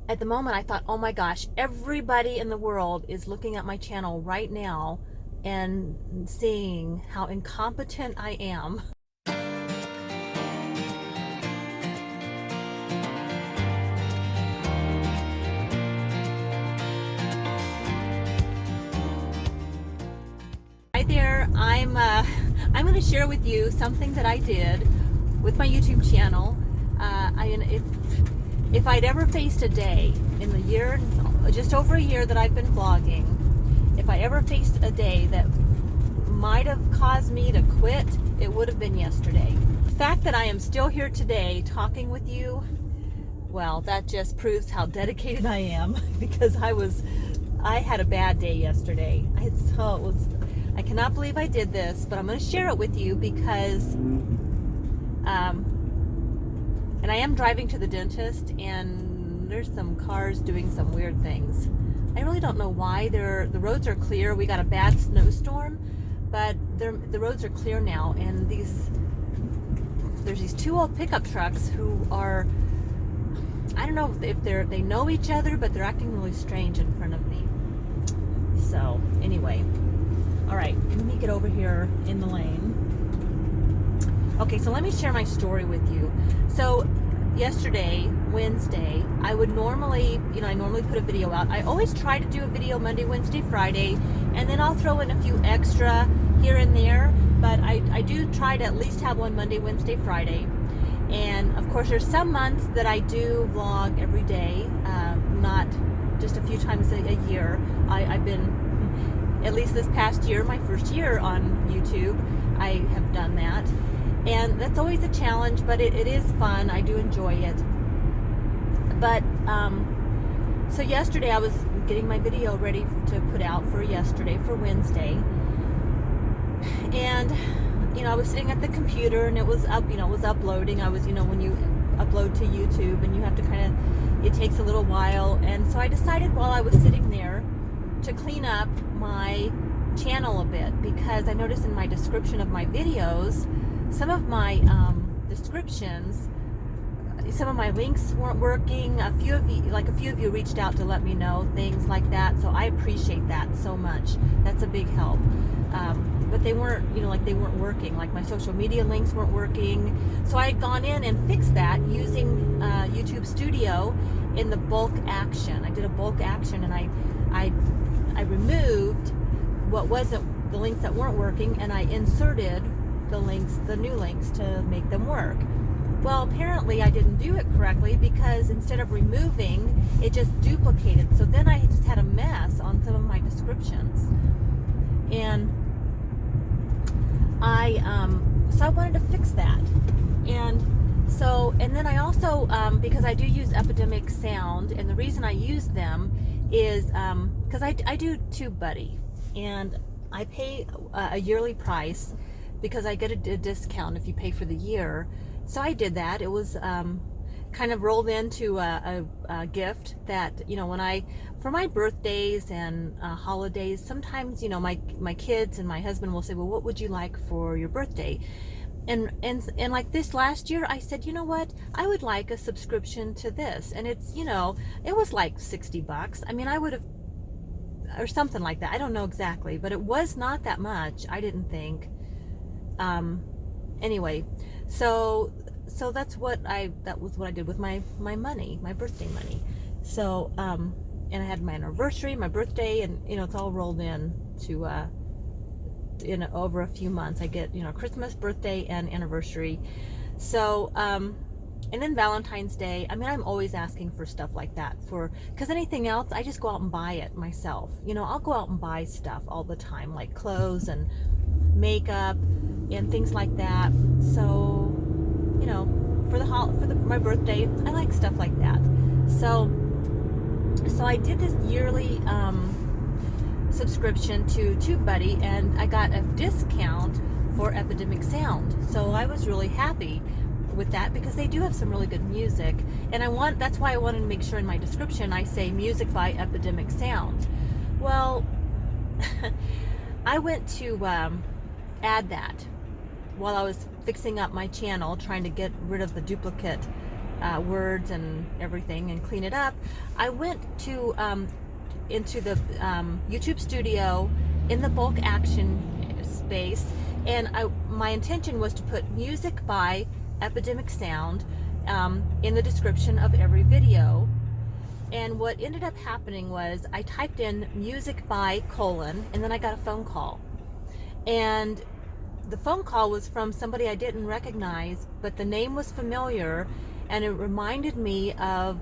at the moment I thought, oh my gosh, everybody in the world is looking at my channel right now and seeing how incompetent I am. Hi there, I'm going to share with you something that I did with my YouTube channel. If I'd ever faced a day in the year, just over a year that I've been vlogging, if I ever faced a day that might have caused me to quit, it would have been yesterday. The fact that I am still here today talking with you, well, that just proves how dedicated I am because I had a bad day yesterday. I cannot believe I did this, but I'm going to share it with you because and I am driving to the dentist, and there's some cars doing some weird things. I really don't know why. The roads are clear. We got a bad snowstorm, but the roads are clear now, and there's these two old pickup trucks who are, I don't know if they know each other, but they're acting really strange in front of me. So anyway, all right, let me get over here in the lane. Okay, so let me share my story with you. So yesterday, Wednesday, I normally put a video out. I always try to do a video Monday, Wednesday, Friday, and then I'll throw in a few extra here and there, but I do try to at least have one Monday, Wednesday, Friday. And of course, there's some months that I do vlog every day, not just a few times a year. I've been, at least this past year, my first year on YouTube, I have done that. And that's always a challenge, but it is fun. I do enjoy it. But, so yesterday I was getting my video ready to put out for yesterday, for Wednesday. And, I was sitting at the computer and it was up, it was uploading. I was, when you upload to YouTube and you have to it takes a little while. And so I decided while I was sitting there to clean up my channel a bit, because I noticed in my description of my videos, some of my descriptions, some of my links weren't working. A few of you reached out to let me know things like that, so I appreciate that so much. That's a big help. But they weren't, they weren't working. Like my social media links weren't working. So I had gone in and fixed that using YouTube Studio in the bulk action. I did a bulk action, and I removed what wasn't, the links that weren't working, and I inserted the new links to make them work. Well, apparently I didn't do it correctly, because instead of removing, it just duplicated. So then I just had a mess on some of my descriptions. And so I wanted to fix that. And then I also, because I do use Epidemic Sound, and the reason I use them is because I do TubeBuddy, and I pay a yearly price because I get a discount if you pay for the year. So I did that. It was kind of rolled into a gift that, for my birthdays and holidays, sometimes, my kids and my husband will say, well, what would you like for your birthday? And like this last year, I said, you know what? I would like a subscription to this. And it's, it was like $60. I mean, I would have, or something like that. I don't know exactly, but it was not that much, I didn't think. Anyway, so that was what I did with my money, my birthday money. So, and I had my anniversary, my birthday, and, it's all rolled in to, in over a few months. I get, Christmas, birthday, and anniversary. So, and then Valentine's Day. I mean, I'm always asking for stuff like that, because anything else, I just go out and buy it myself. I'll go out and buy stuff all the time, like clothes and makeup and things like that. So, for my birthday, I like stuff like that. So I did this yearly subscription to TubeBuddy, and I got a discount for Epidemic Sound. So I was really happy with that, because they do have some really good music, and that's why I wanted to make sure in my description I say music by Epidemic Sound. Well, I went to add that while I was fixing up my channel, trying to get rid of the duplicate words and everything and clean it up, I went to into the YouTube studio in the bulk action space, and my intention was to put music by Epidemic Sound in the description of every video. And what ended up happening was I typed in music by : and then I got a phone call. And the phone call was from somebody I didn't recognize, but the name was familiar, and it reminded me of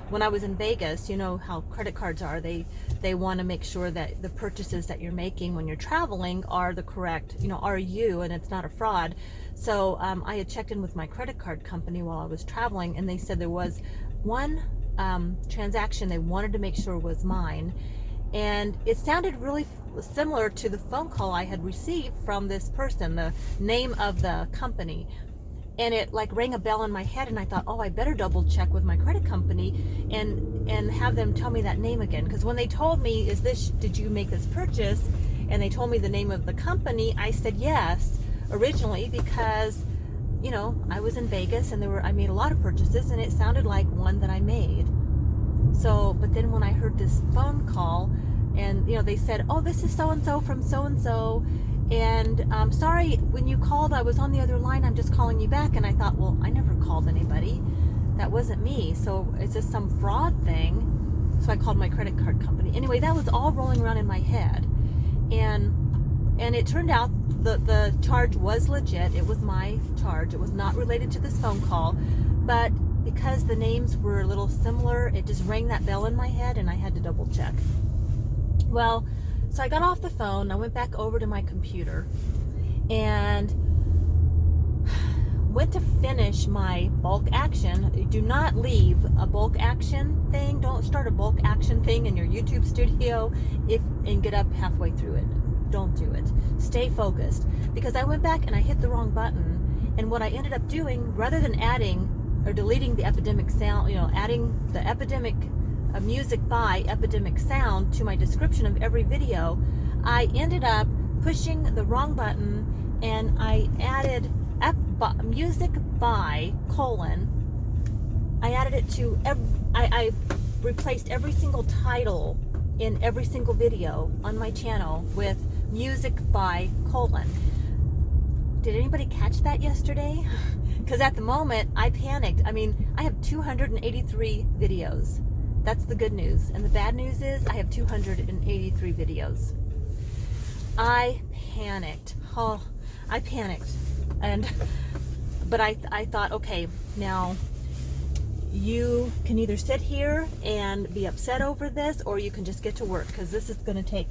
when I was in Vegas. You know how credit cards are. They want to make sure that the purchases that you're making when you're traveling are the correct, are you, and it's not a fraud. So I had checked in with my credit card company while I was traveling, and they said there was one transaction they wanted to make sure was mine. And it sounded really similar to the phone call I had received from this person, the name of the company. And it like rang a bell in my head, and I thought, oh, I better double check with my credit company and have them tell me that name again. Because when they told me, did you make this purchase? And they told me the name of the company, I said yes, originally, because I was in Vegas and I made a lot of purchases, and it sounded like one that I made. So, but then when I heard this phone call, and they said, oh, this is so-and-so from so-and-so, and sorry, when you called, I was on the other line, I'm just calling you back. And I thought, well, I never called anybody. That wasn't me. So is this some fraud thing? So I called my credit card company. Anyway, that was all rolling around in my head. And it turned out the charge was legit. It was my charge. It was not related to this phone call. But because the names were a little similar, it just rang that bell in my head, and I had to double check. Well, so I got off the phone, I went back over to my computer and went to finish my bulk action. Do not leave a bulk action thing. Don't start a bulk action thing in your YouTube studio and get up halfway through it. Don't do it. Stay focused. Because I went back and I hit the wrong button, and what I ended up doing, rather than adding or deleting the Epidemic Sound, adding the Epidemic music by Epidemic Sound to my description of every video, I ended up pushing the wrong button, and I added music by : I added it to I replaced every single title in every single video on my channel with music by : Did anybody catch that yesterday? Because at the moment I panicked. I mean, I have 283 videos. That's the good news. And the bad news is I have 283 videos. I panicked. Oh, I panicked. But I thought, okay, now you can either sit here and be upset over this, or you can just get to work, because this is going to take,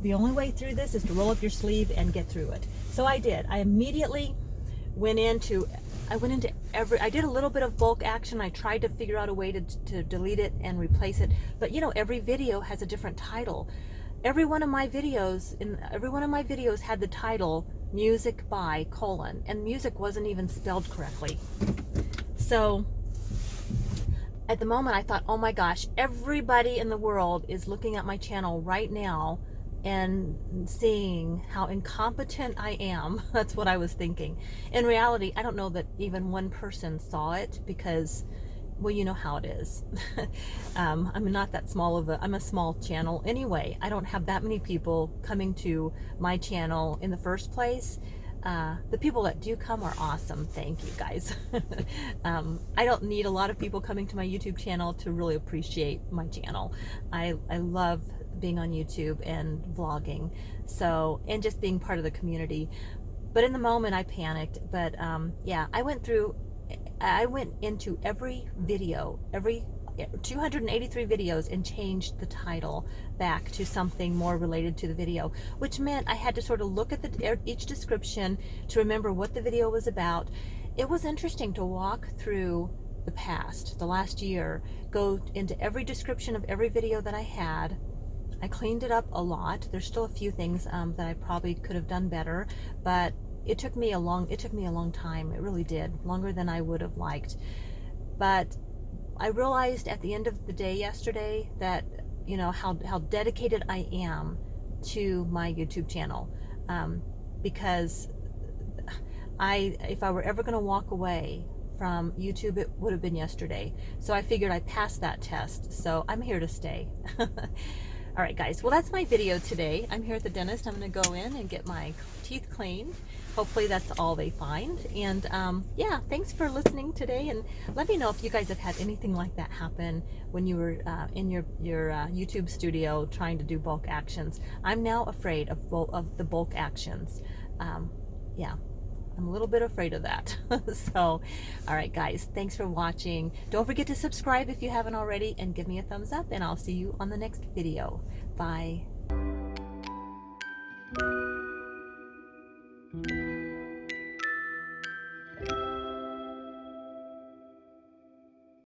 the only way through this is to roll up your sleeve and get through it. So I did. I immediately I did a little bit of bulk action. I tried to figure out a way to delete it and replace it. But every video has a different title. Every one of my videos had the title music by : and music wasn't even spelled correctly. So at the moment I thought, oh my gosh, everybody in the world is looking at my channel right now and seeing how incompetent I am. That's what I was thinking. In reality, I don't know that even one person saw it, because, well, you know how it is. I'm not that small I'm a small channel anyway. I don't have that many people coming to my channel in the first place. The people that do come are awesome. Thank you, guys. I don't need a lot of people coming to my YouTube channel to really appreciate my channel. I love being on YouTube and vlogging, and just being part of the community. But in the moment I panicked. But yeah, I went into every video, every 283 videos, and changed the title back to something more related to the video, which meant I had to sort of look at each description to remember what the video was about. It was interesting to walk through the last year, go into every description of every video that I had. I cleaned it up a lot. There's still a few things that I probably could have done better, but it took me a long time. It really did, longer than I would have liked. But I realized at the end of the day yesterday that how dedicated I am to my YouTube channel, because if I were ever going to walk away from YouTube, it would have been yesterday. So I figured I passed that test. So I'm here to stay. All right, guys. Well, that's my video today. I'm here at the dentist. I'm going to go in and get my teeth cleaned. Hopefully that's all they find. And yeah, thanks for listening today. And let me know if you guys have had anything like that happen when you were in your YouTube studio trying to do bulk actions. I'm now afraid of the bulk actions. Yeah. I'm a little bit afraid of that. So, all right, guys, thanks for watching. Don't forget to subscribe if you haven't already, and give me a thumbs up, and I'll see you on the next video. Bye.